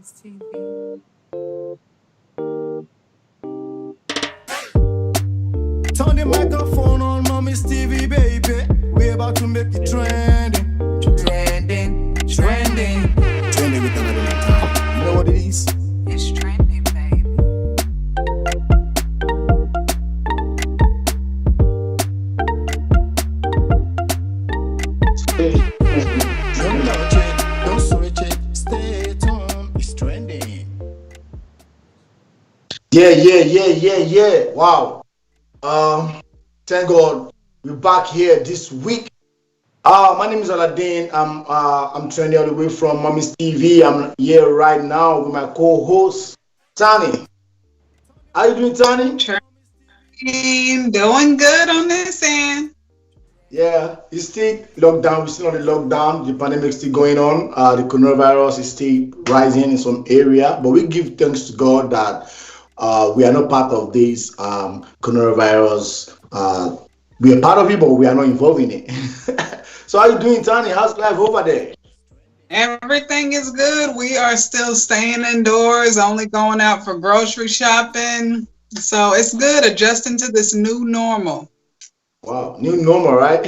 Mommy's TV. Turn the microphone on Mommy's TV, baby. We're about to make it trending. Trending, trending. Trending with another time. You know what it is? It's trending, baby. Don't switch it. Stay at home. It's trending. Yeah. Wow. Thank God we're back here this week. My name is Aladdin. I'm trending all the way from Mommy's TV. I'm here right now with my co-host Tani. How you doing, Tani? Doing good on this end. Yeah, it's still lockdown. We're still on the lockdown. The pandemic is still going on. The coronavirus is still rising in some area, but we give thanks to God that we are not part of this coronavirus. We are part of it, but we are not involved in it. So how you doing, Tani? How's life over there? Everything is good. We are still staying indoors, only going out for grocery shopping. So it's good adjusting to this new normal. Wow, new normal, right?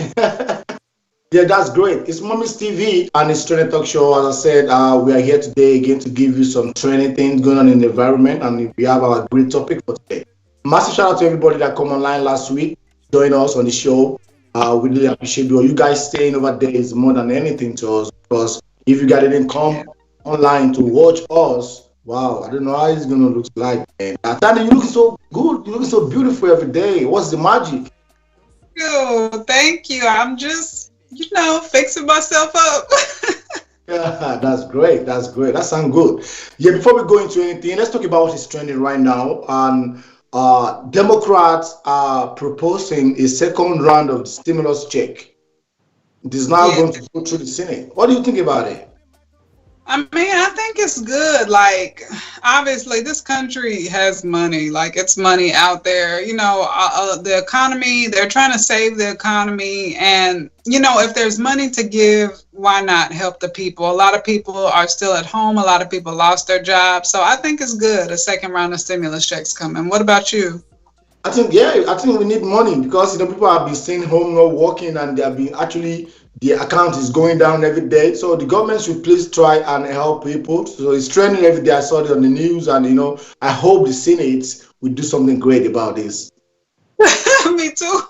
Yeah, that's great. It's Mommy's TV and it's Trending Talk Show. As I said, we are here today again to give you some trending things going on in the environment, and we have our great topic for today. Massive shout out to everybody that come online last week, join us on the show. We really appreciate you. You guys staying over there is more than anything to us, because if you guys didn't come online to watch us, wow, I don't know how it's gonna look like. Man. Tani, you looking so good. You looking so beautiful every day. What's the magic? Thank you. I'm just, fixing myself up. Yeah, that's great. That's great. That sounds good. Yeah, before we go into anything, let's talk about what is trending right now. And Democrats are proposing a second round of stimulus check. It is now Yeah. going to go through the Senate. What do you think about it? I think it's good. Like, obviously, this country has money. Like, it's money out there. The economy, they're trying to save the economy. And, if there's money to give, why not help the people? A lot of people are still at home. A lot of people lost their jobs. So I think it's good. A second round of stimulus checks coming. What about you? I think we need money because people have been staying home, not working, and they have been actually the account is going down every day. So the government should please try and help people. So it's trending every day. I saw it on the news, and I hope the Senate will do something great about this. Me too.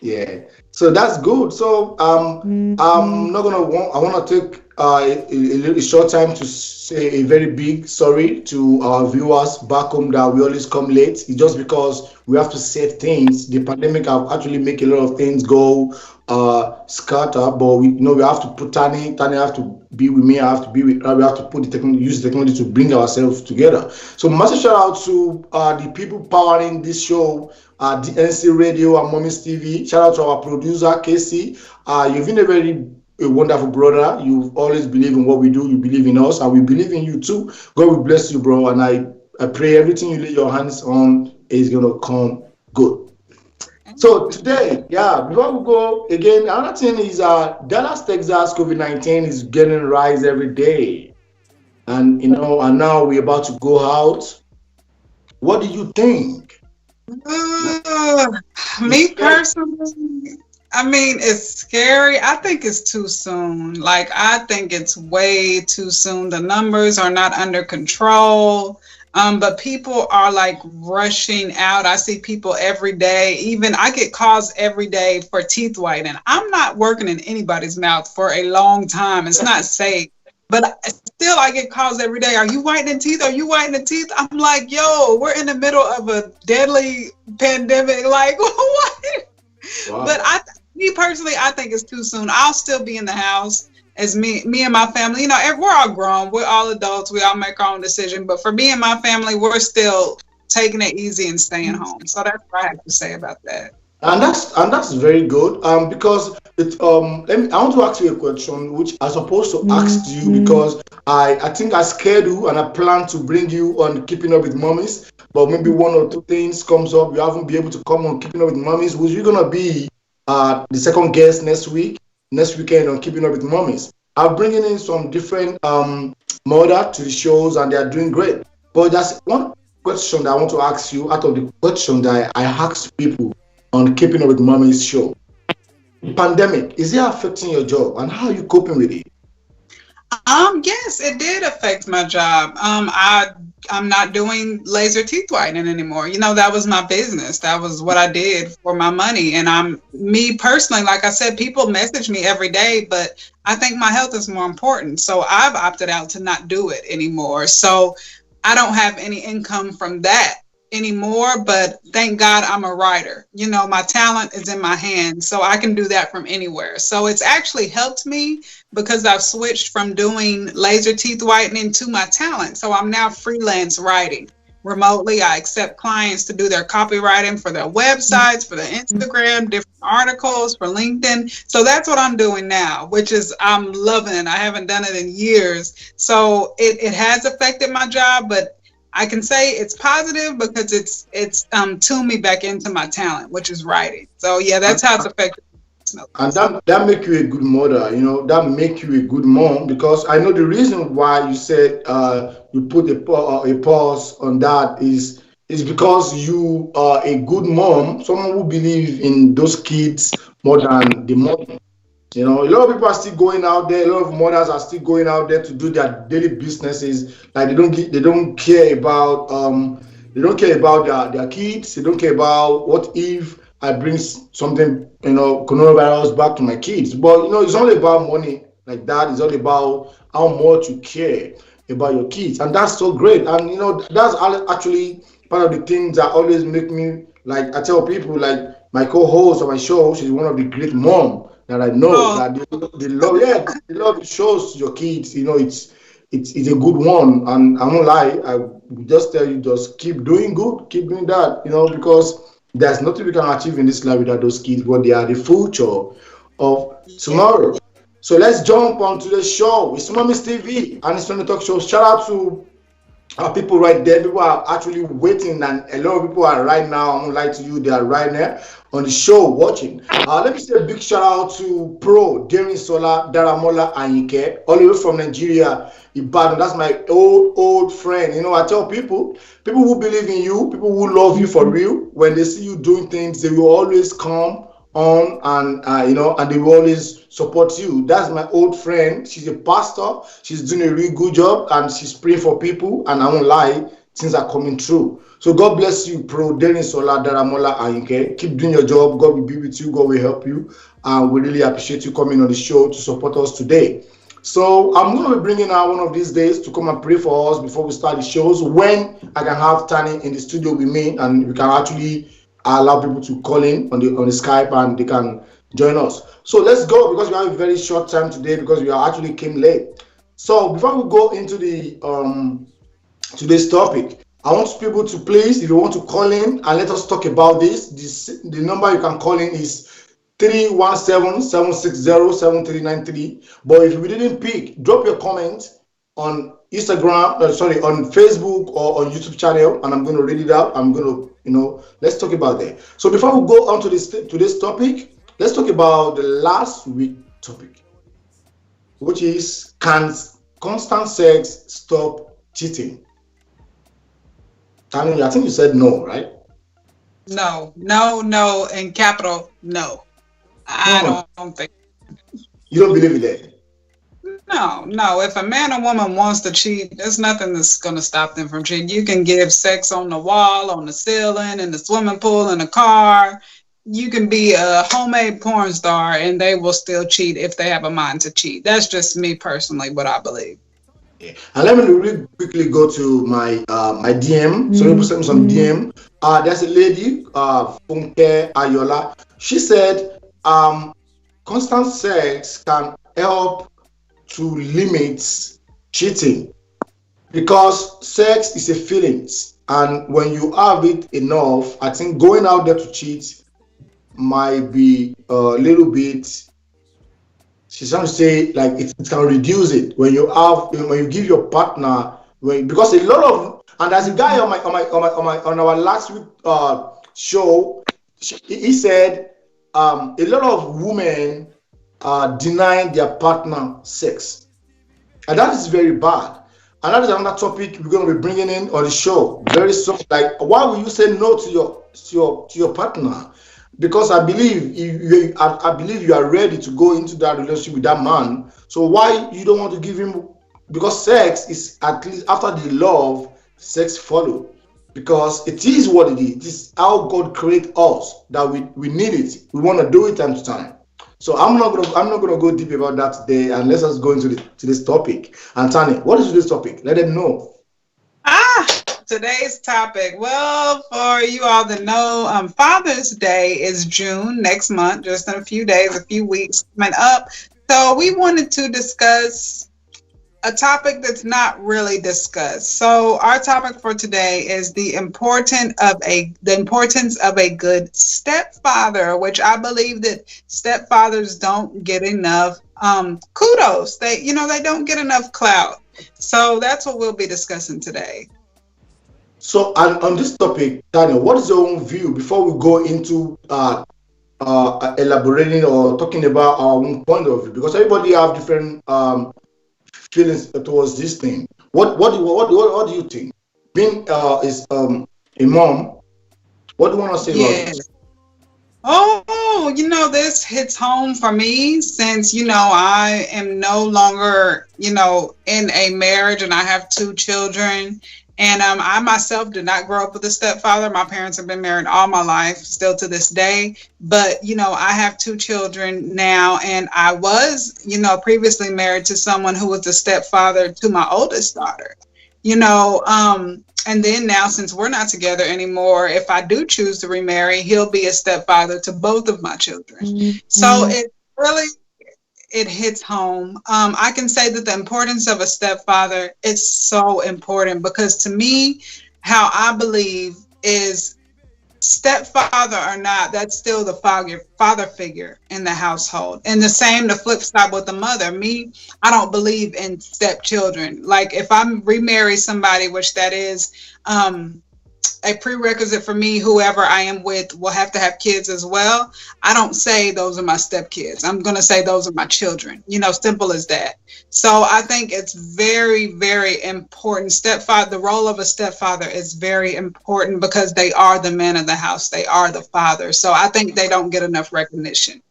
Yeah, so that's good. So I'm not gonna want. I want to take a short time to say a very big sorry to our viewers back home that we always come late. It's just because we have to set things. The pandemic have actually make a lot of things go scatter, but we have to put Tani. Tani have to be with me. I have to be with. We have to put the technology, use the technology to bring ourselves together. So massive shout out to the people powering this show. DNC Radio and Mommy's TV. Shout out to our producer, Casey. You've been a wonderful brother. You've always believed in what we do. You believe in us, and we believe in you too. God will bless you, bro. And I pray everything you lay your hands on is going to come good. So today, before we go again, another thing is Dallas, Texas, COVID-19 is getting rise every day. And, and now we're about to go out. What do you think? Me personally, it's scary. I think it's too soon. Like, I think it's way too soon. The numbers are not under control. But people are like rushing out. I see people every day. Even I get calls every day for teeth whitening. I'm not working in anybody's mouth for a long time. It's not safe. But still, I get calls every day. Are you whitening teeth? Are you whitening teeth? I'm like, yo, we're in the middle of a deadly pandemic. Like, what? Wow. But me personally, I think it's too soon. I'll still be in the house as me and my family. We're all grown. We're all adults. We all make our own decision. But for me and my family, we're still taking it easy and staying home. So that's what I have to say about that. And that's very good. Because I want to ask you a question, which I'm supposed to ask you because I think I scared you and I plan to bring you on Keeping Up with Mummies, but maybe one or two things comes up. You haven't been able to come on Keeping Up with Mummies. Which you're gonna be the second guest next weekend on Keeping Up with Mummies. I'm bringing in some different mother to the shows, and they are doing great. But there's one question that I want to ask you out of the question that I asked people on Keeping Up with Mommy's show. Pandemic, is it affecting your job, and how are you coping with it? Yes, it did affect my job. I'm not doing laser teeth whitening anymore. You know, that was my business. That was what I did for my money. And I'm me personally, like I said, people message me every day, but I think my health is more important. So I've opted out to not do it anymore. So I don't have any income from that anymore, but thank God I'm a writer. You know, my talent is in my hands, so I can do that from anywhere. So it's actually helped me because I've switched from doing laser teeth whitening to my talent. So I'm now freelance writing remotely. I accept clients to do their copywriting for their websites, for their Instagram, different articles, for LinkedIn. So that's what I'm doing now, which is I'm loving. I haven't done it in years. So it has affected my job, but I can say it's positive because it's tuned me back into my talent, which is writing. So yeah, that's how it's affected. And that make you a good mother, you know, that make you a good mom, because I know the reason why you said you put a pause on that is because you are a good mom, someone who believe in those kids more than the mom. You know, a lot of people are still going out there. A lot of mothers are still going out there to do their daily businesses. Like they don't care about their kids. They don't care about what if I bring something, you know, coronavirus back to my kids. But you know, it's not about money like that. It's all about how much you care about your kids, and that's so great. And you know, that's actually part of the things that always make me, like, I tell people, like my co-host on my show, she's one of the great mom that I know, Oh, that they love, yeah, they love shows your kids. You know, it's a good one, and I won't lie. I will just tell you, just keep doing good, keep doing that. You know, because there's nothing we can achieve in this life without those kids, but they are the future of yeah. tomorrow. So let's jump onto the show. It's Mommy's TV and it's on the talk show. Shout out to people right there. People are actually waiting, and a lot of people are right now. I won't lie to you, they are right there on the show watching. Let me say a big shout out to Pro Daring Sola Daramola Anyike, all the way from Nigeria, Ibadan. That's my old friend. You know, I tell people who believe in you, people who love you for real, when they see you doing things, they will always come on, and you know, and they will always support you. That's my old friend. She's a pastor. She's doing a really good job, and she's praying for people. And I won't lie, things are coming through. So God bless you, Pro Derin Sola Daramola Ayinke. Keep doing your job. God will be with you. God will help you. And we really appreciate you coming on the show to support us today. So I'm going to be bringing out one of these days to come and pray for us before we start the shows, when I can have Tani in the studio with me, and we can actually allow people to call in on the Skype, and they can join us. So let's go, because we have a very short time today, because we are actually came late. So before we go into the today's topic, I want people to please, if you want to call in and let us talk about this, the number you can call in is 317-760-7393. But if we didn't pick, drop your comment on Instagram, on Facebook or on YouTube channel, and I'm going to read it out. I'm going to, let's talk about that. So before we go on to today's topic, let's talk about the last week topic, which is, can constant sex stop cheating? Tanya, I think you said no, right? No, and capital no. I don't think. You don't believe in that? No. If a man or woman wants to cheat, there's nothing that's going to stop them from cheating. You can give sex on the wall, on the ceiling, in the swimming pool, in the car. You can be a homemade porn star, and they will still cheat if they have a mind to cheat. That's just me personally, what I believe. Yeah. And let me really quickly go to my my DM. So people send me some DM. There's a lady, Funke Ayola. She said, constant sex can help to limit cheating, because sex is a feeling, and when you have it enough, I think going out there to cheat might be a little bit. She's trying to say, like, it can reduce it when you give your partner, because a lot of, and there's a guy on our last week show, he said a lot of women denying their partner sex. And that is very bad. And that is another topic we're going to be bringing in on the show very soon. Like, why will you say no to your partner? Because I believe I believe you are ready to go into that relationship with that man. So why you don't want to give him? Because sex is, at least after the love, sex follow. Because it is what it is. It is how God create us that we need it. We want to do it time to time. So I'm not gonna go deep about that today, and let's just go into to this topic. And Tani, what is this topic? Let them know. Ah, today's topic. Well, for you all that know, Father's Day is June next month, just in a few days, a few weeks coming up. So we wanted to discuss a topic that's not really discussed. So our topic for today is the importance of a good stepfather, which I believe that stepfathers don't get enough kudos. They don't get enough clout. So that's what we'll be discussing today. So, and on this topic, Daniel, what is your own view before we go into elaborating or talking about our own point of view? Because everybody have different feelings towards this thing. What do you think? Being is a mom, what do you want to say about Yeah. this? Oh, this hits home for me since, I am no longer, in a marriage and I have two children. And I myself did not grow up with a stepfather. My parents have been married all my life, still to this day. But, I have two children now. And I was, previously married to someone who was the stepfather to my oldest daughter. And then now, since we're not together anymore, if I do choose to remarry, he'll be a stepfather to both of my children. Mm-hmm. So it hits home. I can say that the importance of a stepfather is so important because to me, how I believe is stepfather or not, that's still the father figure in the household. And the flip side with the mother. Me, I don't believe in stepchildren. Like if I'm remarry somebody, which that is a prerequisite for me, whoever I am with will have to have kids as well. I don't say those are my stepkids. I'm going to say those are my children, simple as that. So I think it's very, very important. The role of a stepfather is very important because they are the man of the house. They are the father. So I think they don't get enough recognition.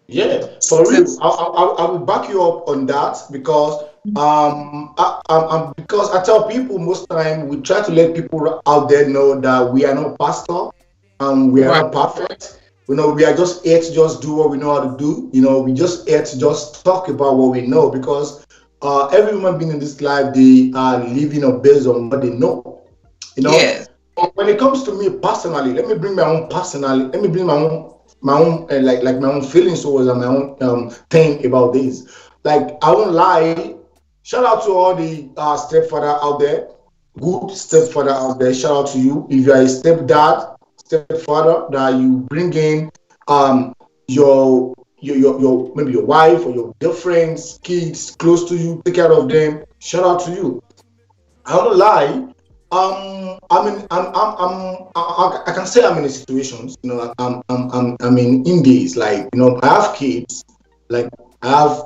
Yeah, for real. I will back you up on that because because I tell people most time we try to let people out there know that we are not pastor and we are not perfect. We are just here to just do what we know how to do. We just here to just talk about what we know because every human being in this life, they are living or based on what they know. Yes. When it comes to me personally, let me bring my own like my own feelings towards my own thing about this. Like I won't lie. Shout out to all the stepfather out there, good stepfather out there. Shout out to you. If you are a stepfather, that you bring in your maybe your wife or your girlfriend's kids close to you, take care of them. Shout out to you. I won't lie. I can say I'm in situations, I'm in days like, I have kids, like I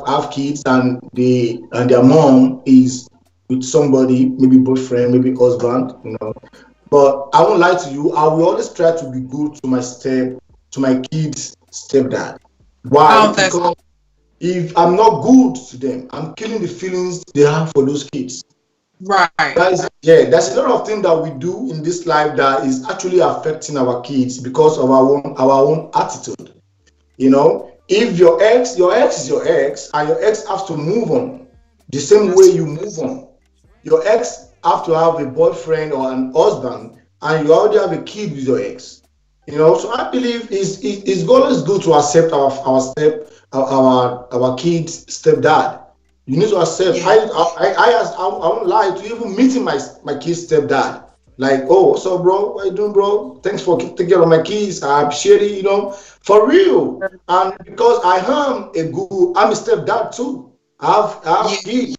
have kids and their mom is with somebody, maybe boyfriend, maybe husband, but I won't lie to you. I will always try to be good to my kids' stepdad. Why? Because if I'm not good to them, I'm killing the feelings they have for those kids. Right. There's a lot of things that we do in this life that is actually affecting our kids because of our own attitude. If your ex is your ex, and your ex has to move on the same way you move on. Your ex have to have a boyfriend or an husband, and you already have a kid with your ex. So I believe it's always good to accept our kids' stepdad. You need to accept. Yeah. I won't lie to you, even meeting my kid's stepdad. Like, oh, what's up, bro? What you doing, bro? Thanks for taking care of my kids. I appreciate it, for real. And because I'm a stepdad too. I have kids.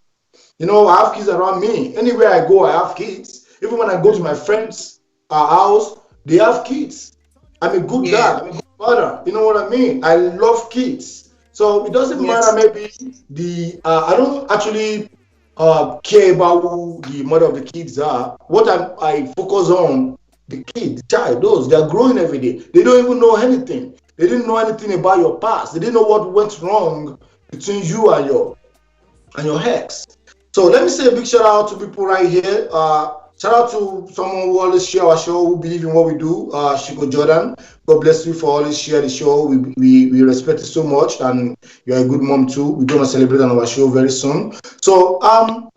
I have kids around me. Anywhere I go, I have kids. Even when I go to my friend's house, they have kids. I'm a good dad. I'm a good father. You know what I mean? I love kids. So it doesn't matter. Yes. Maybe the I don't actually care about who the mother of the kids are. What I focus on the kid, the child, those they are growing every day. They don't even know anything. They didn't know anything about your past. They didn't know what went wrong between you and your ex. So let me say a big shout out to people right here. Shout out to someone who always share our show, who believe in what we do. Shiko Jordan, God bless you for always share the show. We respect it so much, and you're a good mom too. We're gonna celebrate on our show very soon. So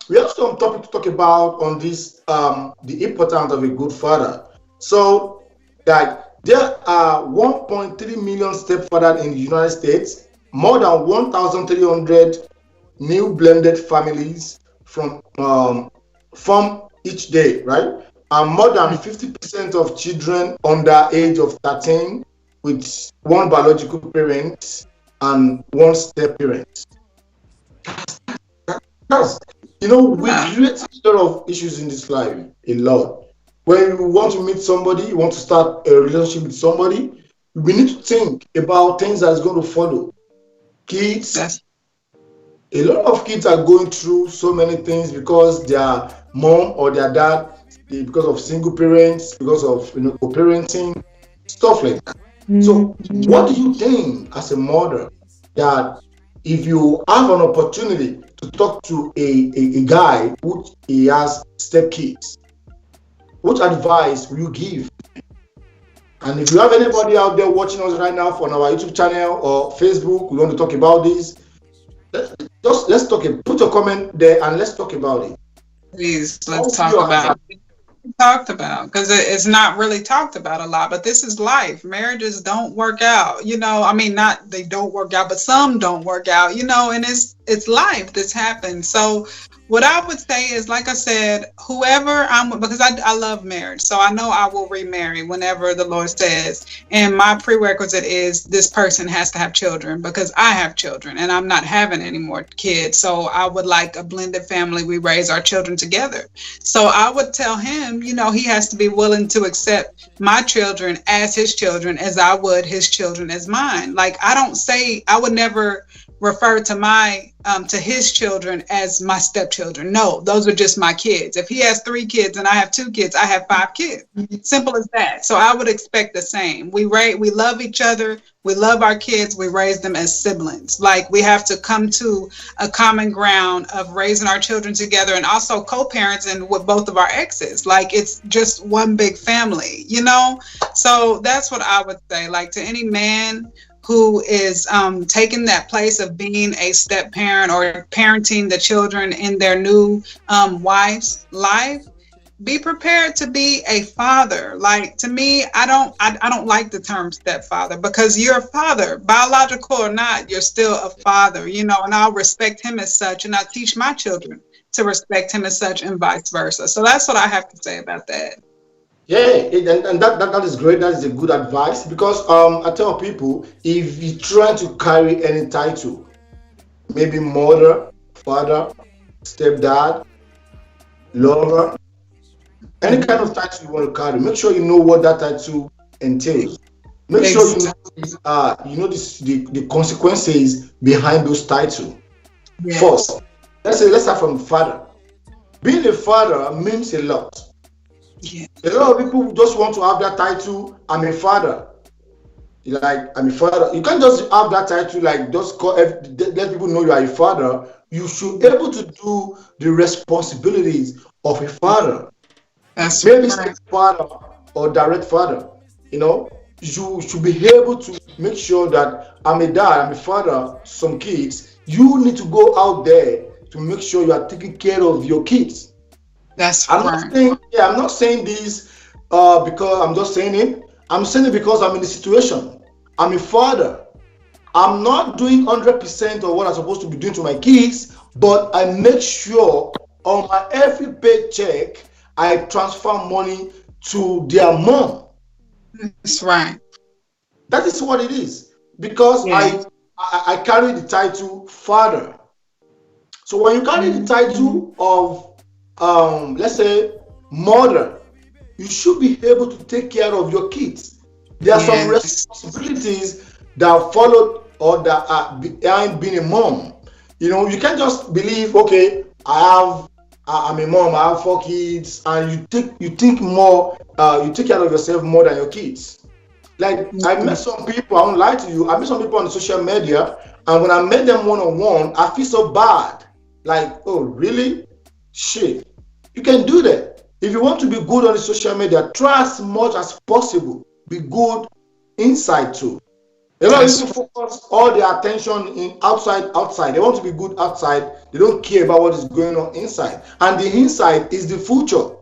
we have some topic to talk about on this the importance of a good father. So that there are 1.3 million stepfathers in the United States, more than 1,300 new blended families from each day, right? And more than 50% of children under age of 13 with one biological parent and one step parent. That's, we Yeah. create a lot of issues in this life, a lot. When you want to meet somebody, you want to start a relationship with somebody, we need to think about things that's going to follow. Kids, That's a lot of kids are going through so many things because their mom or their dad, because of single parents, because of co-parenting, stuff like that. So what do you think as a mother that if you have an opportunity to talk to a guy who he has stepkids, what advice will you give? And if you have anybody out there watching us right now on our YouTube channel or Facebook, we want to talk about this. Let's talk. Put a comment there and let's talk about it. please. What Let's would be talk your about advice? it. Talked about because it's not really talked about a lot, but this is life. Marriages don't work out, I mean, not they don't work out, but some don't work out, and it's life that's happened. So what I would say is, like I said, whoever I'm with, because I love marriage, so I know I will remarry whenever the Lord says. And my prerequisite is this person has to have children because I have children and I'm not having any more kids. So I would like a blended family. We raise our children together. So I would tell him, he has to be willing to accept my children as his children as I would his children as mine. Like I would never refer to to his children as my stepchildren. No, those are just my kids. If he has 3 kids and I have 2 kids, I have 5 kids. Simple as that. So I would expect the same. We love each other. We love our kids. We raise them as siblings. Like we have to come to a common ground of raising our children together and also co-parenting with both of our exes. Like it's just one big family, So that's what I would say. Like to any man who is taking that place of being a step parent or parenting the children in their new wife's life, be prepared to be a father. Like to me, I don't like the term stepfather because you're a father, biological or not, you're still a father, and I'll respect him as such, and I teach my children to respect him as such and vice versa. So that's what I have to say about that. Yeah, and that is great. That is a good advice because I tell people if you try to carry any title, maybe mother, father, stepdad, lover, any kind of title you want to carry, make sure you know what that title entails. Make sure you know the consequences behind those titles. Yeah. First, let's start from father. Being a father means a lot. Yeah. A lot of people just want to have that title. I'm a father. Like I'm a father. You can't just have that title like just let people know you are a father. You should be able to do the responsibilities of a father. That's Maybe right. father or direct father. You should be able to make sure that I'm a dad, I'm a father, some kids. You need to go out there to make sure you are taking care of your kids. That's I'm right. not saying, I'm not saying this because I'm just saying it. I'm saying it because I'm in the situation. I'm a father. I'm not doing 100% of what I'm supposed to be doing to my kids, but I make sure on my every paycheck, I transfer money to their mom. That's right. That is what it is. Because Yeah. I carry the title father. So when you carry the title of let's say mother, you should be able to take care of your kids. There are some Yes. responsibilities that follow or that are behind being a mom. You can't just believe, okay, I'm a mom, I have 4 kids, and you think more, you take care of yourself more than your kids. Like I met some people, I won't lie to you, I met some people on social media, and when I met them one on one, I feel so bad. Like, oh really? Shit. You can do that. If you want to be good on the social media, try as much as possible. Be good inside too. A lot of people focus all their attention in outside. They want to be good outside. They don't care about what is going on inside. And the inside is the future.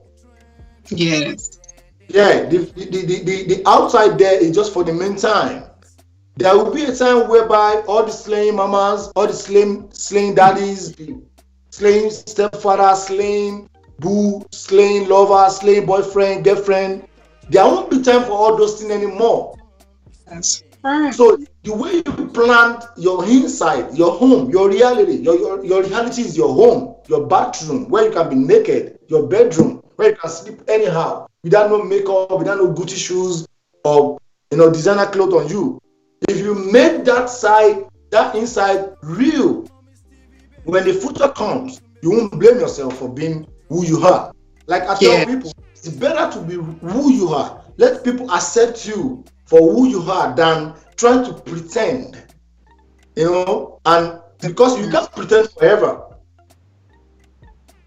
Yes. Yeah, the outside there is just for the meantime. There will be a time whereby all the slaying mamas, all the slaying daddies, the slaying stepfather, slaying boo, slaying lover, slaying boyfriend, girlfriend, there won't be time for all those things anymore. That's right. So the way you plan your inside, your home, your reality, your reality is your home, your bathroom where you can be naked, your bedroom where you can sleep anyhow without no makeup, without no Gucci shoes or designer clothes on you. If you make that inside real, when the future comes, you won't blame yourself for being who you are. Like I tell people, it's better to be who you are. Let people accept you for who you are than trying to pretend. And because you can't pretend forever.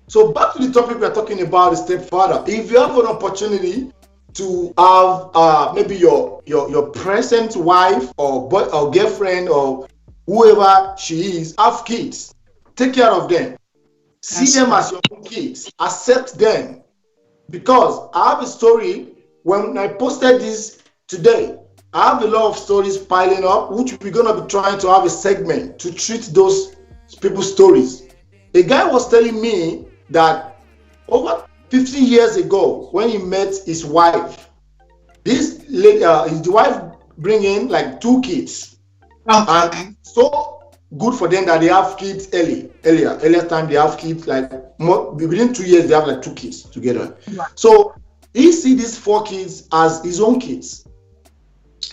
So back to the topic we're talking about, the stepfather. If you have an opportunity to have maybe your present wife or boy or girlfriend or whoever she is, have kids, take care of them. See them as your own kids. Accept them. Because I have a story, when I posted this today, I have a lot of stories piling up, which we're going to be trying to have a segment to treat those people's stories. A guy was telling me that over 15 years ago, when he met his wife, this lady, his wife bring in like 2 kids. Okay. And so good for them that they have kids earlier time they have kids, like within 2 years they have like 2 kids together. Right. So he see these 4 kids as his own kids.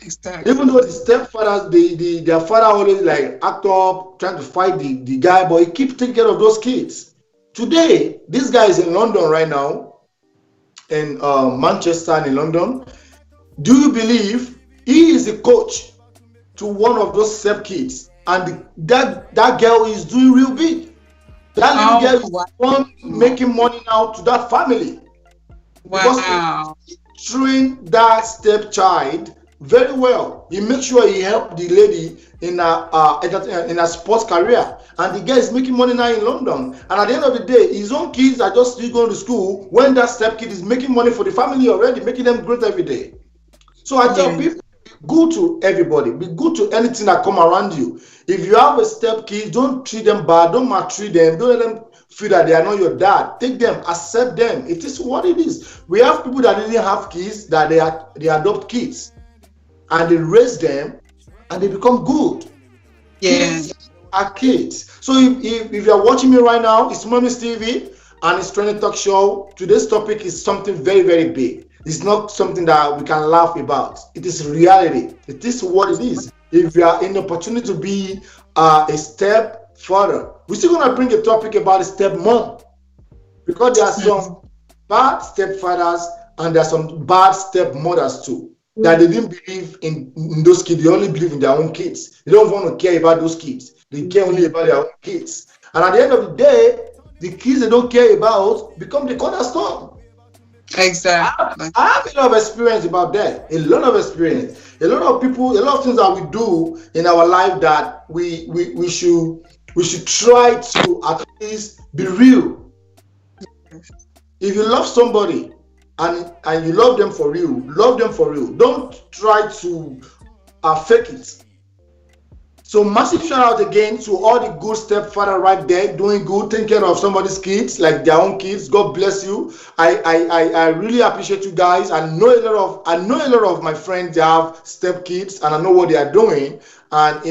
Exactly. Even though the stepfathers, their father always like act up, trying to fight the guy, but he keep taking care of those kids. Today, this guy is in London right now, in Manchester in London. Do you believe he is the coach to one of those step kids? And that girl is doing real big. That little girl is one making money now to that family. Wow. Because he trained that stepchild very well. He makes sure he helped the lady in a sports career. And the girl is making money now in London. And at the end of the day, his own kids are just still going to school when that step kid is making money for the family already, making them great every day. So I tell people, be good to everybody. Be good to anything that come around you. If you have a step kid, don't treat them bad. Don't maltreat them. Don't let them feel that they are not your dad. Take them, accept them. It is what it is. We have people that didn't have kids, that they adopt kids, and they raise them, and they become good. Yes. Kids are kids. So if you're watching me right now, it's Mommy Stevie, and it's Trending Talk Show. Today's topic is something very, very big. It's not something that we can laugh about. It is reality. It is what it is. If you are in the opportunity to be a stepfather, we're still going to bring a topic about a stepmom, because there are some bad stepfathers and there are some bad stepmothers too, that they didn't believe in those kids. They only believe in their own kids. They don't want to care about those kids. They care only about their own kids. And at the end of the day, the kids they don't care about become the cornerstone. Exactly. I have a lot of experience about that. A lot of experience. A lot of people, a lot of things that we do in our life that we should try to at least be real. If you love somebody and you love them for real, love them for real. Don't try to fake it. So massive shout out again to all the good stepfather right there, doing good, taking care of somebody's kids like their own kids. God bless you. I really appreciate you guys. I know a lot of my friends, they have step kids, and I know what they are doing. And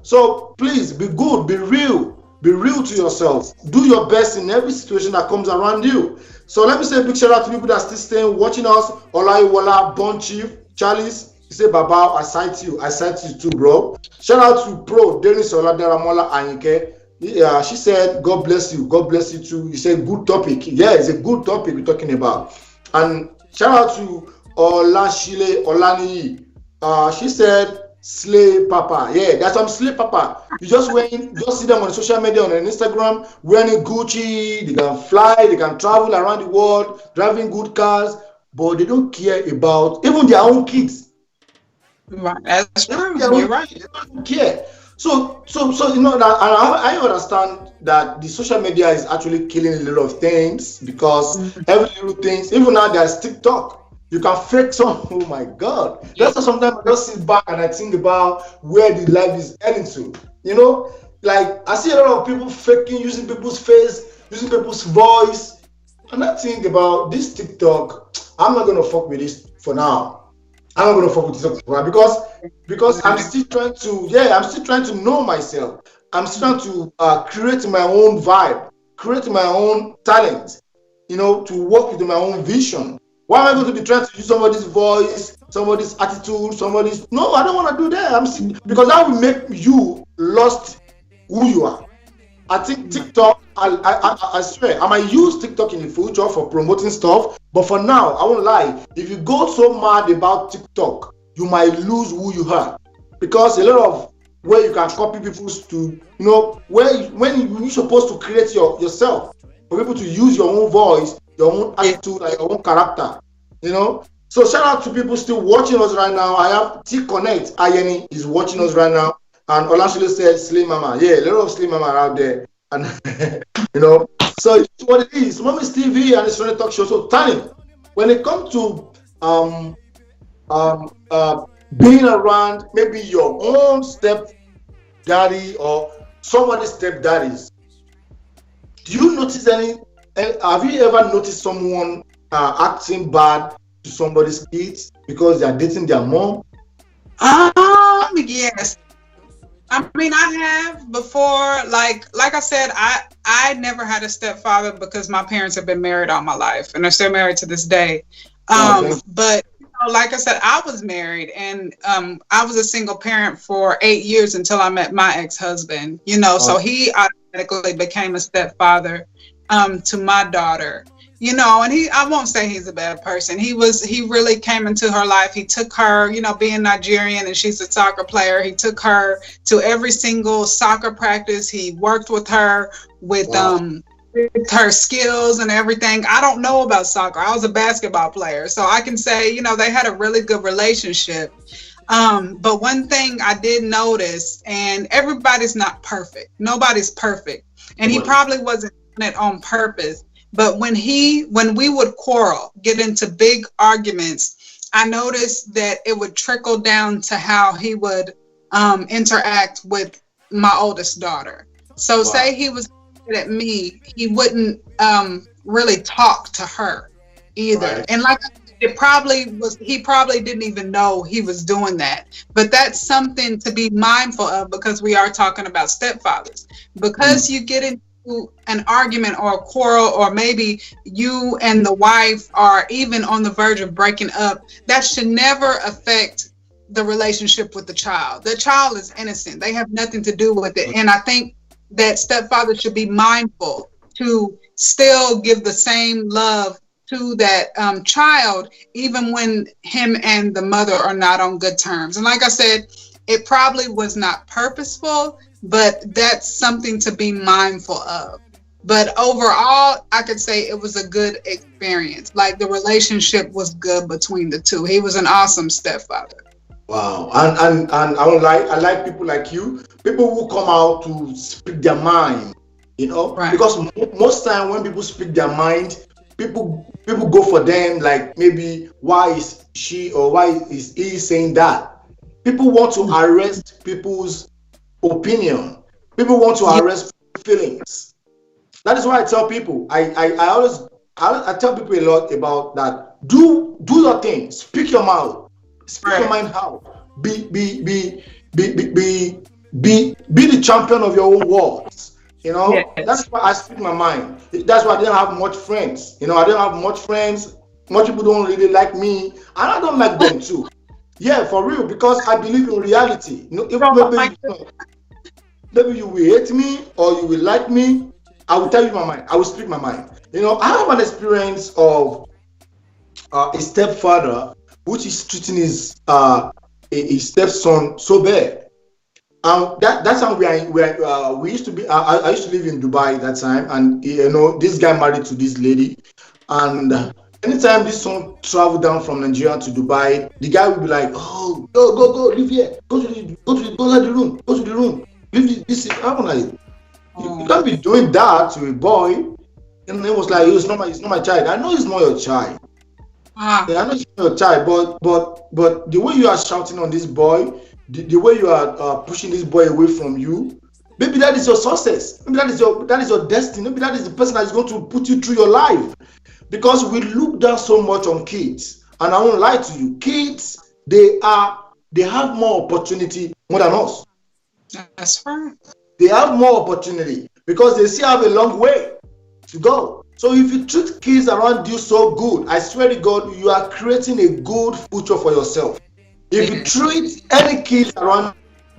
so please be good, be real to yourself. Do your best in every situation that comes around you. So let me say a big shout out to people that are still staying, watching us. Olaiwola, Bon Chief, Charles, He said, Baba, I cite you too, bro. Shout out to Pro Dennis Oladaramola Anyike. Yeah, she said, God bless you. God bless you too. He said, good topic. Yeah, it's a good topic we're talking about. And shout out to Olashile Olani. She said, Slay Papa. Yeah, that's some Slay Papa. You just see them on social media, on Instagram, wearing Gucci. They can fly, they can travel around the world, driving good cars, but they don't care about even their own kids. Right. That's true. They You're don't, right. they don't care. So you know that I understand that the social media is actually killing a lot of things because Mhm. every little things, even now there's TikTok. You can fake some. Oh my God! That's why sometimes I just sit back and I think about where the life is heading to. You know, like I see a lot of people faking, using people's face, using people's voice, and I think about this TikTok. I'm not gonna fuck with this for now. I'm not gonna fuck with TikTok for now because I'm still trying to, yeah, I'm still trying to know myself. I'm still trying to create my own vibe, create my own talent, you know, to work with my own vision. Why am I going to be trying to use somebody's voice, somebody's attitude, somebody's? No, I don't want to do that. Because that will make you lost who you are. I think TikTok, I swear, I might use TikTok in the future for promoting stuff. But for now, I won't lie. If you go so mad about TikTok, you might lose who you are. Because a lot of where you can copy people's to, you know, when you're supposed to create yourself, for people to use your own voice, your own Yeah. attitude, and your own character, you know. So shout out to people still watching us right now. I have T Connect Ayeni is watching us right now. And Olanshile said Slim Mama. Yeah, a lot of Slim Mama out there. And you know, so it's what it is. Mommy's TV and it's really talk show. So Tani, when it comes to um uh being around maybe your own step daddy or somebody's step daddies, do you notice have you ever noticed someone acting bad to somebody's kids because they are dating their mom? Yes. I mean, I have before. Like I said, I never had a stepfather because my parents have been married all my life, and they're still married to this day. Okay. But you know, like I said, I was married, and I was a single parent for 8 years until I met my ex-husband. You know, so he automatically became a stepfather to my daughter. You know, and I won't say he's a bad person. He really came into her life. He took her, you know, being Nigerian and she's a soccer player. He took her to every single soccer practice. He worked with her with her skills and everything. I don't know about soccer. I was a basketball player. So I can say, you know, they had a really good relationship. But one thing I did notice, and everybody's not perfect. Nobody's perfect. And he probably wasn't doing it on purpose. But when we would quarrel, get into big arguments, I noticed that it would trickle down to how he would interact with my oldest daughter. So say he was mad at me, he wouldn't really talk to her either. Right. And like he probably didn't even know he was doing that. But that's something to be mindful of because we are talking about stepfathers. Because you get into an argument or a quarrel, or maybe you and the wife are even on the verge of breaking up, that should never affect the relationship with the child. The child is innocent. They have nothing to do with it. And I think that stepfather should be mindful to still give the same love to that child, even when him and the mother are not on good terms. And like I said, it probably was not purposeful, but that's something to be mindful of. But overall, I could say it was a good experience. Like the relationship was good between the two. He was an awesome stepfather. Wow, and I like people like you, people who come out to speak their mind, you know, Right. because most time when people speak their mind, people go for them like maybe why is she or why is he saying that? People want to arrest people's opinion. People want to arrest feelings. That is why I tell people. I always I tell people a lot about that. Do your thing. Speak your mouth. Speak your mind out. Be the champion of your own words. You know, Yes. that's why I speak my mind. That's why I didn't have much friends. You know, I didn't have much friends. Much people don't really like me, and I don't like them too. Yeah, for real, because I believe in reality. You know, if Oh my maybe maybe you will hate me or you will like me, I will tell you my mind. I will speak my mind. You know, I have an experience of a stepfather which is treating his stepson so bad. That's how we used to be. I used to live in Dubai that time, and you know this guy married to this lady, and anytime this son travel down from Nigeria to Dubai, the guy will be like, "Oh, go, live here, go to the room, go to the room, leave this." I'm like, you God. can't be doing that to a boy. And it was like, it's not my child. I know it's not your child. Ah, Yeah, I know it's not your child, but the way you are shouting on this boy, the way you are pushing this boy away from you, maybe that is your success. Maybe that is your destiny. Maybe that is the person that is going to put you through your life. Because we look down so much on kids, and I won't lie to you, kids they have more opportunity more than us. that's right. They have more opportunity because they still have a long way to go. So if you treat kids around you so good, I swear to God, you are creating a good future for yourself. If you Yes. treat any kids around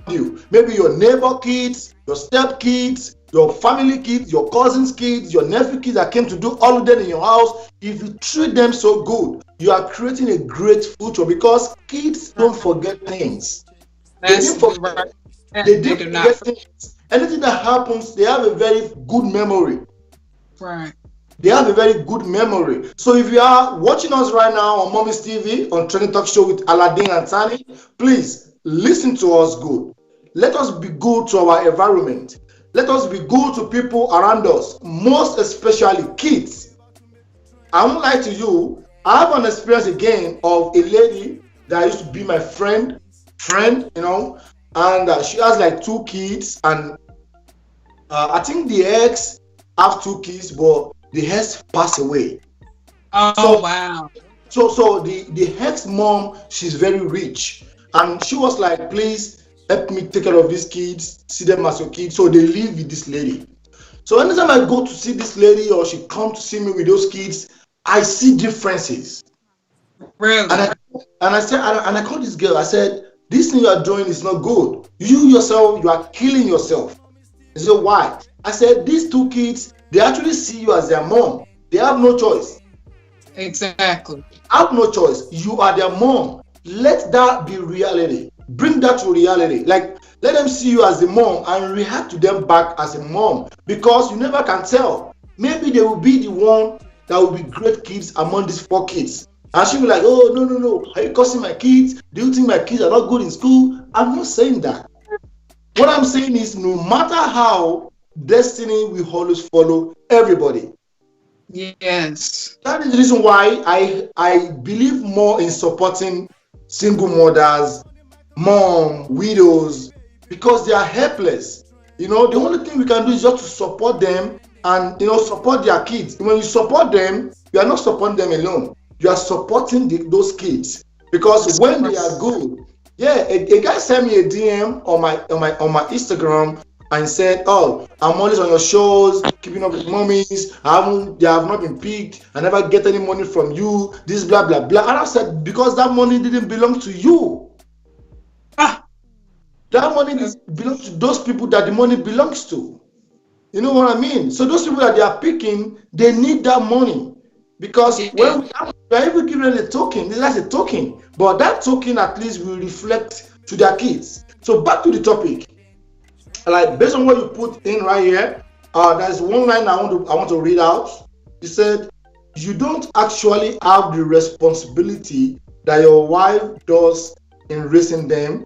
you, maybe your neighbor kids, your step kids, your family kids, your cousins kids, your nephew kids that came to do holiday in your house, if you treat them so good, you are creating a great future because kids don't forget things. They That's didn't right. forget. They They didn't do not forget forget. things. Anything that happens, they have a very good memory. Right. They have a very good memory. So if you are watching us right now on Mommy's TV on Training Talk Show with Aladdin and Tani, please listen to us good. Let us be good to our environment. Let us be good to people around us, most especially kids. I won't lie to you. I have an experience again of a lady that used to be my friend, and she has like two kids, and I think the ex have two kids, but the ex passed away. Oh So wow. so the ex mom, she's very rich, and she was like, please help me take care of these kids, see them as your kids. So they live with this lady. So anytime I go to see this lady or she come to see me with those kids, I see differences. And I Really? and I said and I called this girl. I said, this thing you are doing is not good. You yourself, you are killing yourself. She said, why? I said, these two kids, they actually see you as their mom. They have no choice. Exactly. Have no choice. You are their mom. Let that be reality. Bring that to reality. Like, let them see you as the mom and react to them back as a mom because you never can tell. Maybe they will be the one that will be great kids among these four kids. And she'll be like, oh, no, no, no. Are you cursing my kids? Do you think my kids are not good in school? I'm not saying that. What I'm saying is, no matter how, destiny will always follow everybody. Yes. That is the reason why I believe more in supporting single mothers, mom, widows, because they are helpless. The only thing we can do is just to support them and support their kids. When you support them, you are not supporting them alone. You are supporting those kids because That's when they right. are good, yeah. A guy sent me a DM on my Instagram and said, "Oh, I'm always on your shows, keeping up with mummies. They have not been picked. I never get any money from you. This blah blah blah." And I said, "Because that money didn't belong to you. Ah, That money that's belongs to those people that the money belongs to." You know what I mean? So those people that they are picking, they need that money because yeah. when we are even giving them a token, that's a token, but that token at least will reflect to their kids. So back to the topic. Like based on what you put in right here, there's one line I want to read out. He said, "You don't actually have the responsibility that your wife does in raising them,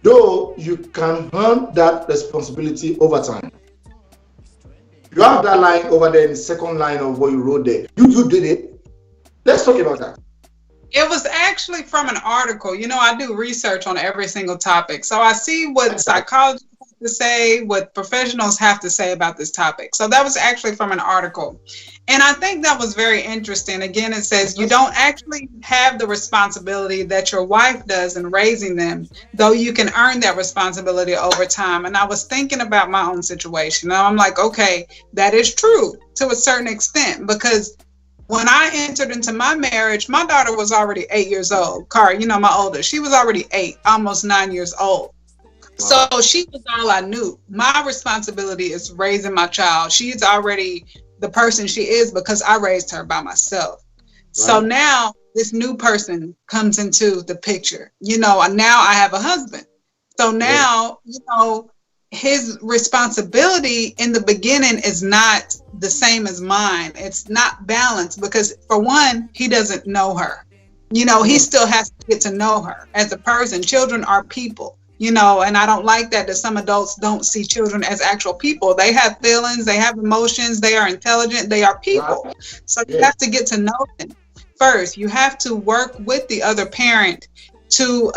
though you can earn that responsibility over time." You have that line over there in the second line of what you wrote there. You did it. Let's talk about that. It was actually from an article. I do research on every single topic. So I see what psychologists have to say, what professionals have to say about this topic. So that was actually from an article. And I think that was very interesting. Again, it says you don't actually have the responsibility that your wife does in raising them, though you can earn that responsibility over time. And I was thinking about my own situation. Now I'm like, okay, that is true to a certain extent because when I entered into my marriage, my daughter was already 8 years old. Car, my oldest, she was already 8, almost 9 years old. So she was all I knew. My responsibility is raising my child. She's already the person she is because I raised her by myself. Right. So now this new person comes into the picture, and now I have a husband. So now, his responsibility in the beginning is not the same as mine. It's not balanced because, for one, he doesn't know her. He still has to get to know her as a person. Children are people, and I don't like that some adults don't see children as actual people. They have feelings, they have emotions, they are intelligent, they are people. So you have to get to know them first. You have to work with the other parent to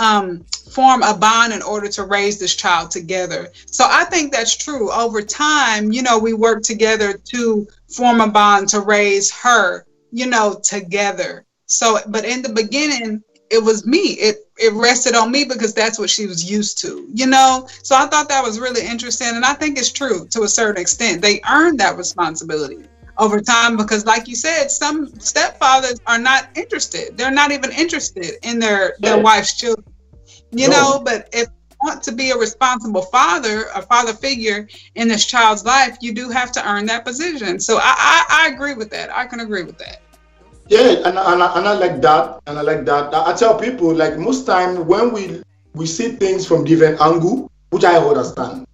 form a bond in order to raise this child together. So I think that's true. Over time, we work together to form a bond to raise her, together. So, but in the beginning, it was me. It rested on me because that's what she was used to, So I thought that was really interesting. And I think it's true to a certain extent. They earned that responsibility over time because, like you said, some stepfathers are not interested. They're not even interested in their wife's children, but if you want to be a responsible father, a father figure in this child's life, you do have to earn that position. So I agree with that. I can agree with that. Yeah, and I like that. And I like that. I tell people, like, most time when we see things from different angle, which I understand,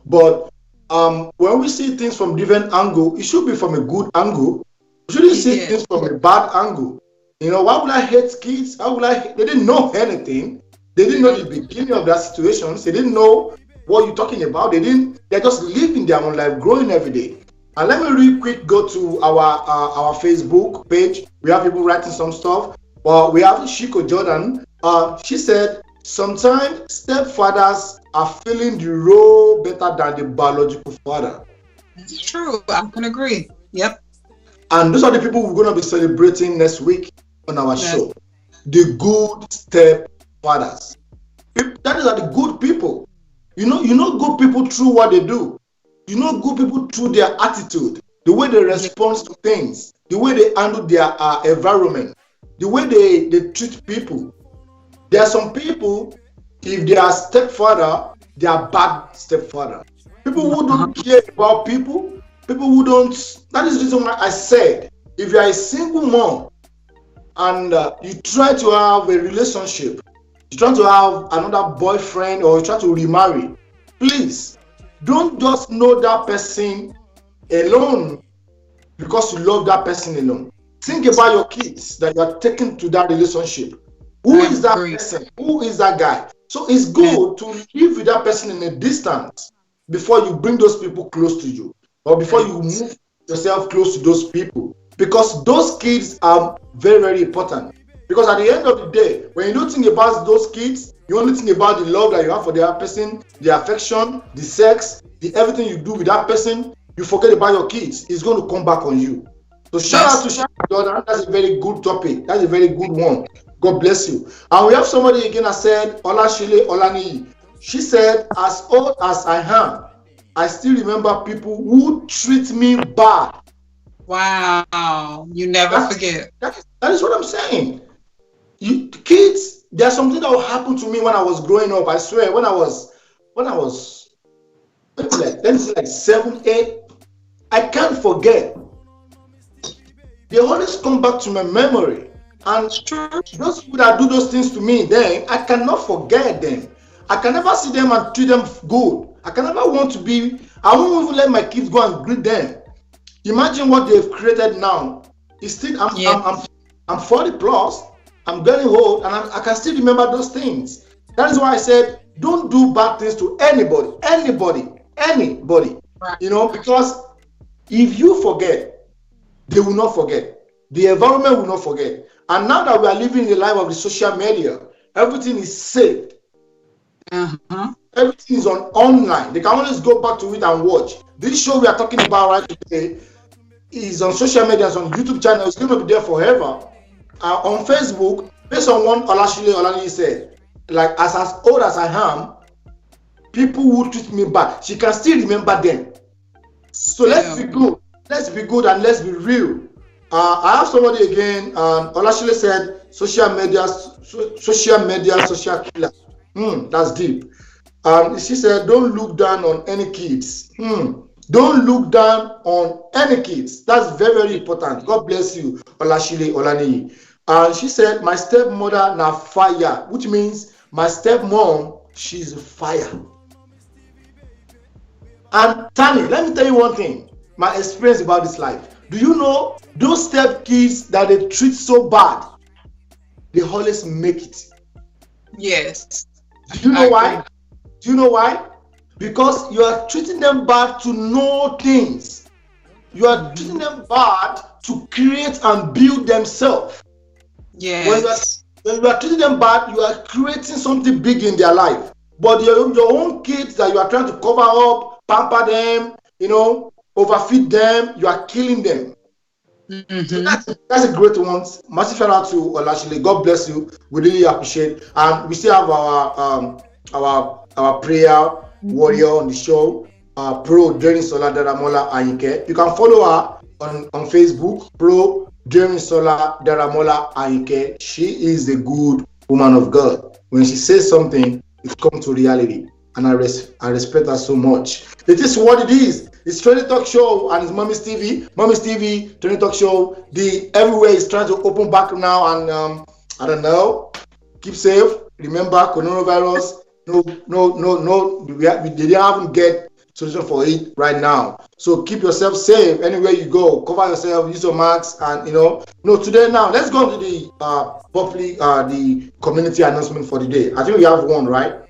but when we see things from different angle, it should be from a good angle. We shouldn't see things from a bad angle. Why would I hate kids? They didn't know anything. They didn't know the beginning of their situations. They didn't know what you're talking about. They're just living their own life, growing every day. And let me really quick go to our Facebook page. We have people writing some stuff. Well, we have Shiko Jordan. She said, sometimes stepfathers are filling the role better than the biological father. That's true. I can agree. Yep. And those are the people we're going to be celebrating next week on our show. The good stepfathers. That is the good people. You know good people through what they do. Good people through their attitude, the way they respond to things, the way they handle their environment, the way they treat people. There are some people, if they are stepfather, they are bad stepfather. People who don't care about people who don't. That is the reason why I said, if you are a single mom and you try to have a relationship, you try to have another boyfriend or you try to remarry, please don't just know that person alone because you love that person alone. Think about your kids that you are taking to that relationship. Who is that person? Who is that guy? So it's good to live with that person in a distance before you bring those people close to you or before you move yourself close to those people, because those kids are very, very important. Because at the end of the day, when you don't think about those kids, you only think about the love that you have for the other person, the affection, the sex, the everything you do with that person. You forget about your kids. It's going to come back on you. So shout out to Jordan. That's a very good topic. That's a very good one. God bless you. And we have somebody again that said, Olashile Olani. She said, as old as I am, I still remember people who treat me bad. Wow. You never forget. That is what I'm saying. Kids, there's something that will happen to me when I was growing up. I swear, when I was like 7, 8, I can't forget. They always come back to my memory. And those people that do those things to me, then I cannot forget them. I can never see them and treat them good. I can never want to be. I won't even let my kids go and greet them. Imagine what they've created now. I'm 40 plus. I'm getting old, and I can still remember those things. That is why I said, don't do bad things to anybody. Right. Because if you forget, they will not forget. The environment will not forget. And now that we are living in the life of the social media, everything is saved. Everything is online. They can always go back to it and watch. This show we are talking about right today is on social media, it's on YouTube channel. It's going to be there forever. On Facebook, based on what Olashile Olani said, like as old as I am, people who treat me bad, she can still remember them. So let's be good. Let's be good and let's be real. I have somebody again. Olashile said, social killer. That's deep. She said, don't look down on any kids. Don't look down on any kids. That's very, very important. God bless you, Olashile Olani. And she said, my stepmother na fire, which means my stepmom, she's fire. And Tani, let me tell you one thing, my experience about this life. Do you know those step kids that they treat so bad, they always make it. Yes. Do you know why? Do you know why? Because you are treating them bad to know things. You are treating them bad to create and build themselves. Yes. When you are treating them bad, you are creating something big in their life. But your own kids that you are trying to cover up, pamper them, overfeed them, you are killing them. So that's a great one. Massive shout out to Olashile. God bless you. We really appreciate. And we still have our prayer warrior on the show, Pro Jerry Sola Daramola Ayinke. You can follow her on Facebook, Pro Jerry Sola Daramola Ayinke. She is a good woman of God. When she says something, it comes to reality. And I respect her so much. It is what it is. It's Training Talk Show and it's Mommy's TV. Mommy's TV, Training Talk Show. Everywhere is trying to open back now, and I don't know. Keep safe. Remember, coronavirus. No. They didn't even get solution for it right now. So keep yourself safe anywhere you go. Cover yourself. Use your masks, and today now. Let's go to the the community announcement for the day. I think we have one, right?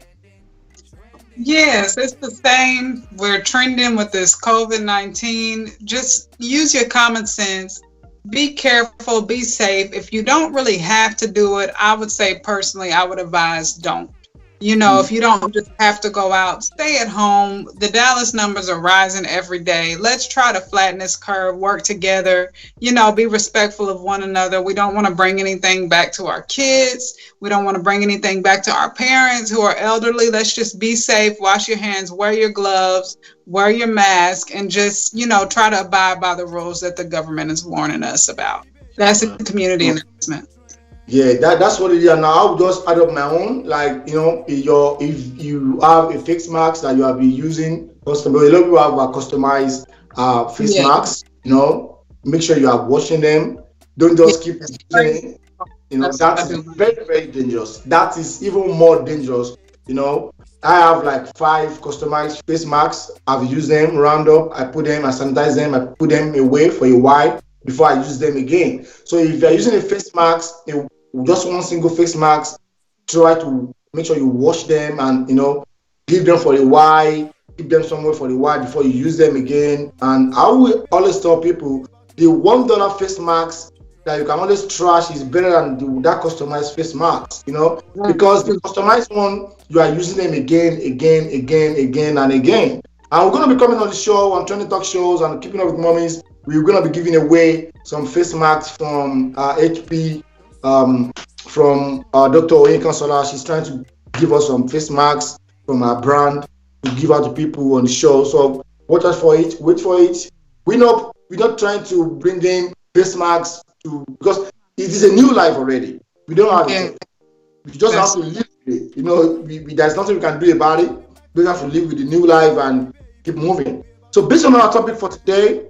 Yes, it's the same. We're trending with this COVID-19. Just use your common sense. Be careful, be safe. If you don't really have to do it, I would say personally, I would advise don't. If you don't just have to go out, stay at home. The Dallas numbers are rising every day. Let's try to flatten this curve, work together, be respectful of one another. We don't want to bring anything back to our kids. We don't want to bring anything back to our parents who are elderly. Let's just be safe, wash your hands, wear your gloves, wear your mask, and just, try to abide by the rules that the government is warning us about. That's a community announcement. Yeah, that's what it is. Now I'll just add up my own. Like, if you have a face mask that you have been using, a lot of people have customized face masks. Make sure you are washing them. Don't just keep using it. That's very, very dangerous. That is even more dangerous. I have like 5 customized face masks. I've used them, round up. I put them, I sanitize them, I put them away for a while before I use them again. So if you're using a face mask, just one single face mask, try to make sure you wash them and leave them for a while, keep them somewhere for a while before you use them again. And I will always tell people the $1 face mask that you can always trash is better than that customized face mask, because the customized one, you are using them again and again. And we're going to be coming on the show, on Training Talk shows and Keeping Up with Mommies. We're going to be giving away some face masks from HP, from Dr. Oyenkan Sola. She's trying to give us some face masks from our brand to give out to people on the show. So watch out for it, wait for it. We're not trying to bring in face masks because it is a new life already. We don't have it. We just have to live with it. There's nothing we can do about it. We have to live with the new life and keep moving. So based on our topic for today,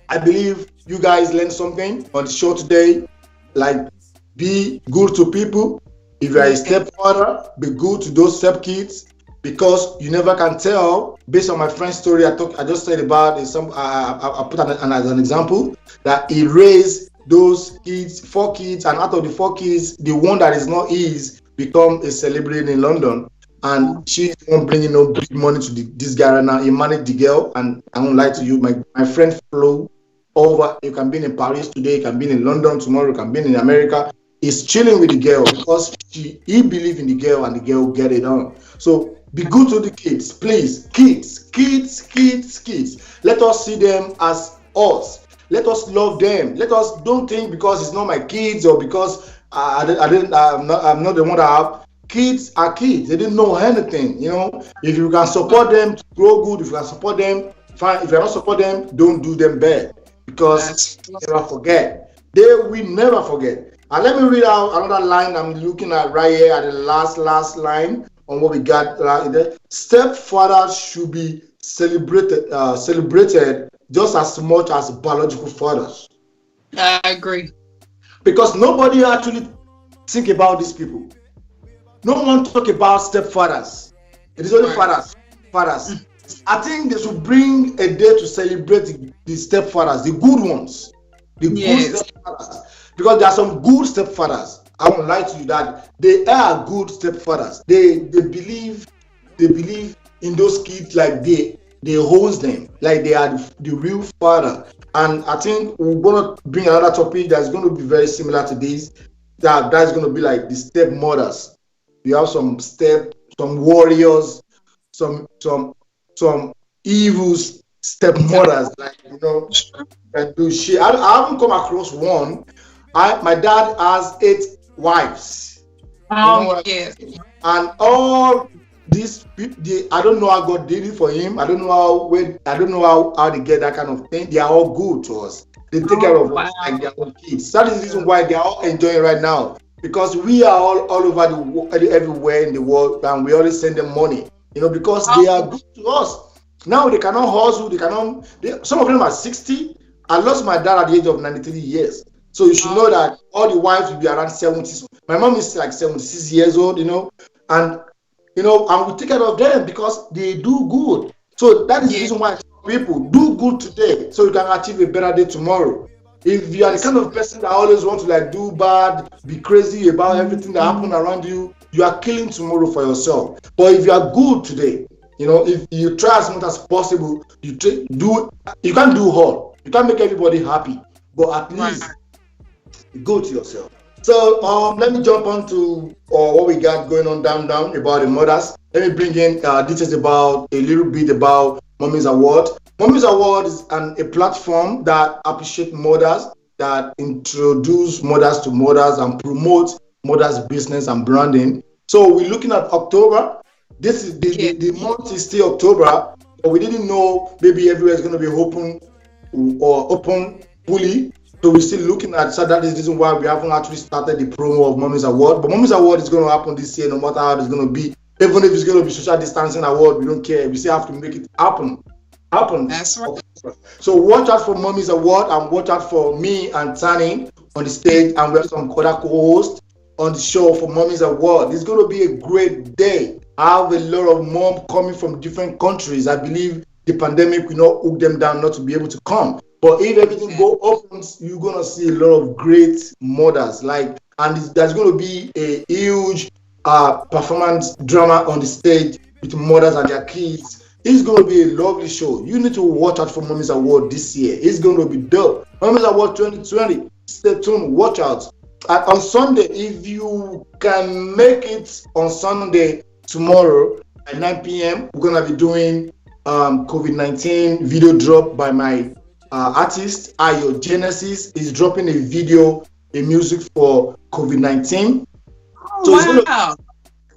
I believe you guys learned something on the show today. Like, be good to people. If you are a stepfather, be good to those stepkids, because you never can tell. Based on my friend's story, I just said about I put as an example that he raised those kids, 4 kids, and out of the 4 kids, the one that is not his become a celebrity in London, and she's the one bringing no big money to this guy right now. He managed the girl, and I won't lie to you, my friend flew over. You can be in Paris today, you can be in London tomorrow, you can be in America. He's chilling with the girl because he believes in the girl and the girl get it on. So be good to the kids, please. Kids. Let us see them as us. Let us love them. Let us don't think because it's not my kids or because I'm not the one that have. Kids are kids. They didn't know anything. If you can support them to grow good, if you can support them, fine. If you cannot support them, don't do them bad. because That's they never forget. They will never forget. And let me read out another line I'm looking at right here at the last line on what we got right there. Stepfathers should be celebrated just as much as biological fathers, I agree. because nobody actually think about these people. No one talk about stepfathers. It is only Right. fathers. Fathers. I think they should bring a day to celebrate the stepfathers, the good ones, the good Yes. stepfathers, because there are some good stepfathers. I won't lie to you that they are good stepfathers. They believe in those kids like they host them like they are the real father. And I think we're gonna bring another topic that's going to be very similar to this. That's going to be like the stepmothers. You have some warriors, some evil stepmothers, like can do shit. I haven't come across one. My dad has 8 wives. You know Oh, what yes. I mean? And all these I don't know how God did it for him. I don't know how they get that kind of thing. They are all good to us. They take care Oh, of us wow. like their own kids. That is the reason why they are all enjoying right now. Because we are all over everywhere in the world, and we always send them money. Because they are Oh, good to us. Now they cannot hustle. Some of them are 60. I lost my dad at the age of 93 years. So you should know that all the wives will be around 70. My mom is like 76 years old, and and we take care of them because they do good. So that is the yeah. reason why people do good today, so you can achieve a better day tomorrow. If you are the kind of person that always want to like do bad, be crazy about everything that happen around you, you are killing tomorrow for yourself. But if you are good today, if you try as much as possible, you can't do all. You can't make everybody happy, but at Right. least go to yourself. So let me jump on to what we got going on down about the mothers. Let me bring in details about a little bit about Mommy's Award. Mommy's Award is a platform that appreciates mothers, that introduce mothers to mothers and promote mothers' business and branding. So we're looking at October. This is the month is still October, but we didn't know maybe everywhere is going to be open fully. So we're still looking at, so that is the reason why we haven't actually started the promo of Mommy's Award. But Mommy's Award is going to happen this year, no matter how it's going to be. Even if it's going to be social distancing award, we don't care. We still have to make it happen. That's right. So watch out for Mommy's Award and watch out for me and Tani on the stage, and we have some other co-hosts on the show for Mommy's Award. It's going to be a great day. I have a lot of moms coming from different countries. I believe the pandemic will not hook them down not to be able to come. But if everything go open, you're gonna see a lot of great mothers. And there's gonna be a huge performance drama on the stage with mothers and their kids. It's gonna be a lovely show. You need to watch out for Mommy's Award this year. It's gonna be dope. Mommy's Award 2020. Stay tuned. Watch out. And on Sunday, if you can make it on Sunday tomorrow at 9 p.m., we're gonna be doing COVID-19 video drop by my artist Ayo Genesis is dropping a video, a music for COVID-19. Oh, So wow.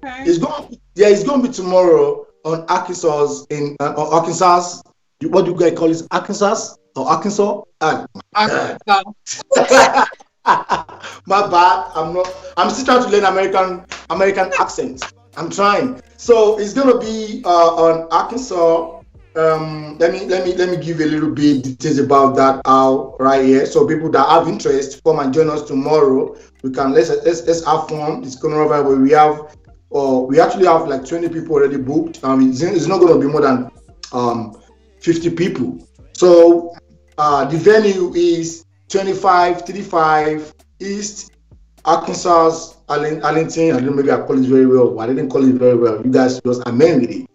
Okay. it's going to be tomorrow on Arkansas on Arkansas. What do you guys call it? Arkansas or Arkansas? Arkansas. My bad. I'm still trying to learn American accents. I'm trying. So it's gonna be on Arkansas. Let me give you a little bit details about that out right here. So people that have interest, come and join us tomorrow. We can let's have fun. It's gonna be where we actually have like 20 people already booked. It's not gonna be more than 50 people. So the venue is 2535 East Arkansas Arlington. I don't know, maybe I call it very well, but I didn't call it very well. You guys just amend with it.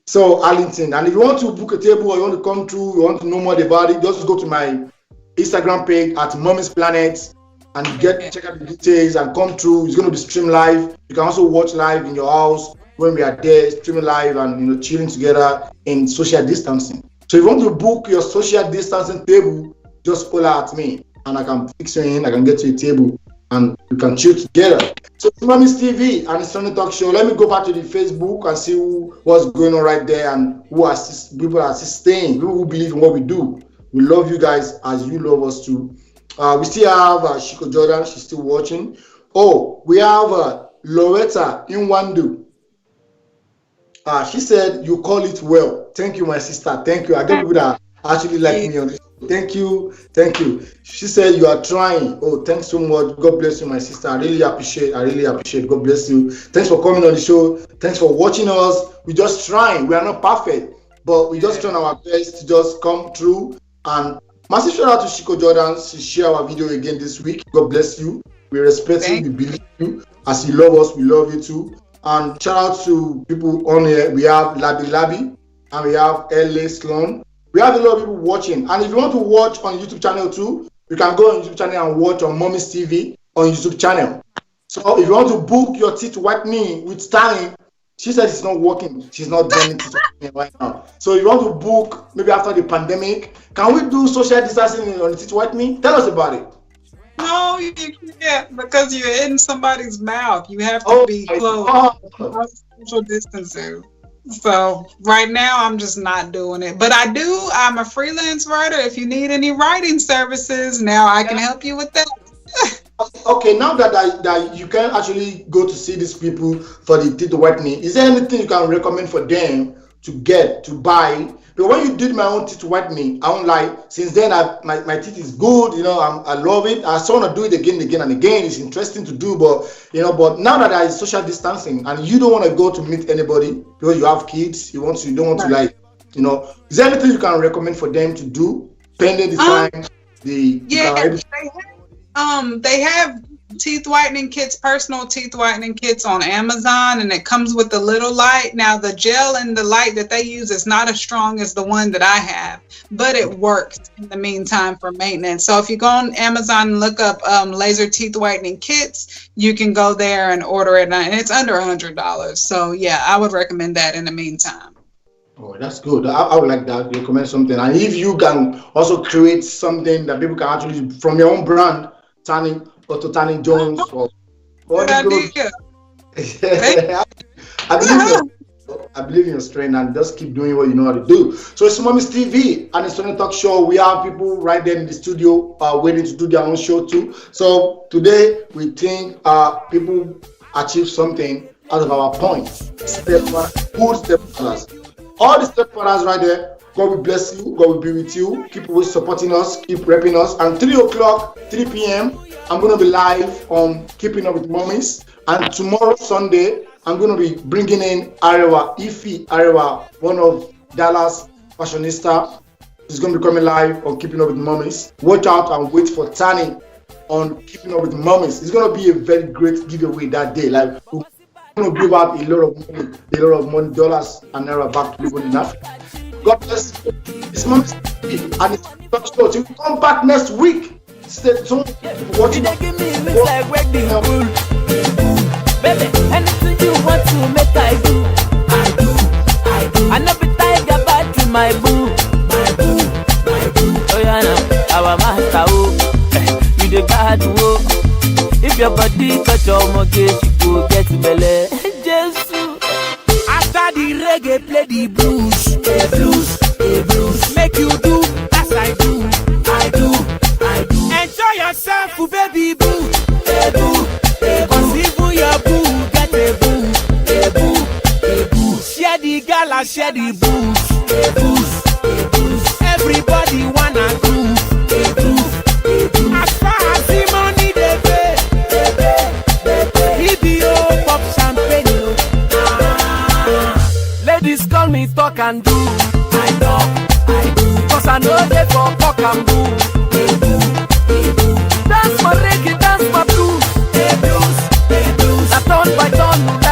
So Arlington, and if you want to book a table or you want to come through, you want to know more about it, just go to my Instagram page at Mommy's Planet and check out the details and come through. It's going to be streamed live. You can also watch live in your house when we are there, streaming live and chilling together in social distancing. So if you want to book your social distancing table, just holler at me and I can fix you in. I can get you a table and you can chill together. So it's Mommy's TV and it's Sunday Talk Show. Let me go back to the Facebook and see what's going on right there and people are still staying. People who believe in what we do. We love you guys as you love us too. We still have Shiko Jordan. She's still watching. Oh, we have Loretta Inwandu. She said, you call it well. Thank you, my sister. Thank you. I get people that actually like me on this. Thank you. Thank you. She said, you are trying. Oh, thanks so much. God bless you, my sister. I really appreciate. God bless you. Thanks for coming on the show. Thanks for watching us. We're just trying. We are not perfect, but we just trying our best to just come through. And massive shout out to Shiko Jordan. She shared our video again this week. God bless you. We respect you. We believe you. As you love us, we love you too. And shout out to people on here. We have Labi and we have LA Sloan. We have a lot of people watching. And if you want to watch on YouTube channel too, you can go on YouTube channel and watch on Mommy's TV on YouTube channel. So if you want to book your teeth whitening with Stanley, she said it's not working. She's not doing it right now. So if you want to book maybe after the pandemic, can we do social distancing on the teeth whitening? Tell us about it. No, you can't because you're in somebody's mouth. You have to be close. Social distancing. So right now I'm just not doing it. But I'm a freelance writer. If you need any writing services, now I can help you with that. Okay, now that you can actually go to see these people for the teeth whitening, is there anything you can recommend for them to buy? But when you did my own teeth whitening, I won't lie, since then my teeth is good, I love it. I still want to do it again and again. It's interesting to do, but now that there is social distancing and you don't want to go to meet anybody because you have kids, you don't want to is there anything you can recommend for them to do pending the time they have teeth whitening kits, personal teeth whitening kits on Amazon, and it comes with a little light. Now the gel and the light that they use is not as strong as the one that I have, but it works in the meantime for maintenance. So if you go on Amazon and look up laser teeth whitening kits, you can go there and order it, and it's under $100. So yeah, I would recommend that in the meantime. Oh, that's good. I would like that. Recommend something, and if you can also create something that people can actually from your own brand, Tanning Jones or good idea. I believe in your strength and just keep doing what you know how to do. So it's Mommy's TV and it's Tony Talk Show. We have people right there in the studio waiting to do their own show too. So today we think people achieve something out of our points. Good stepfathers. All the stepfathers right there. God will bless you. God will be with you. Keep always supporting us. Keep repping us. And 3 p.m. I'm going to be live on Keeping Up with Mommies. And tomorrow, Sunday, I'm going to be bringing in Arewa, one of Dallas fashionista. She's going to be coming live on Keeping Up with Mommies. Watch out and wait for Tani on Keeping Up with Mommies. It's going to be a very great giveaway that day. Like, we're going to give out a lot of money, dollars and naira back to people in Africa. God bless you. It's Mommy's TV and it's Talk Show. So we'll come back next week. Stay tuned. Watching. Baby, anything you want to make I do. I never tiger back to my boo. Oh yeah, now our master you the God if your body touch your mortgage, you go get belly. Jesus. After the reggae, play the blues. A blues. Make you do as I do. Enjoy yourself, baby boo. A boo. Cause even your boo get a boo. Share the gala, share the booze. A booze. Everybody wanna groove. A groove. As far as the money they pay. EBO pop champagne. Ladies call me talk and do. I do. Cause I know they for talk and do.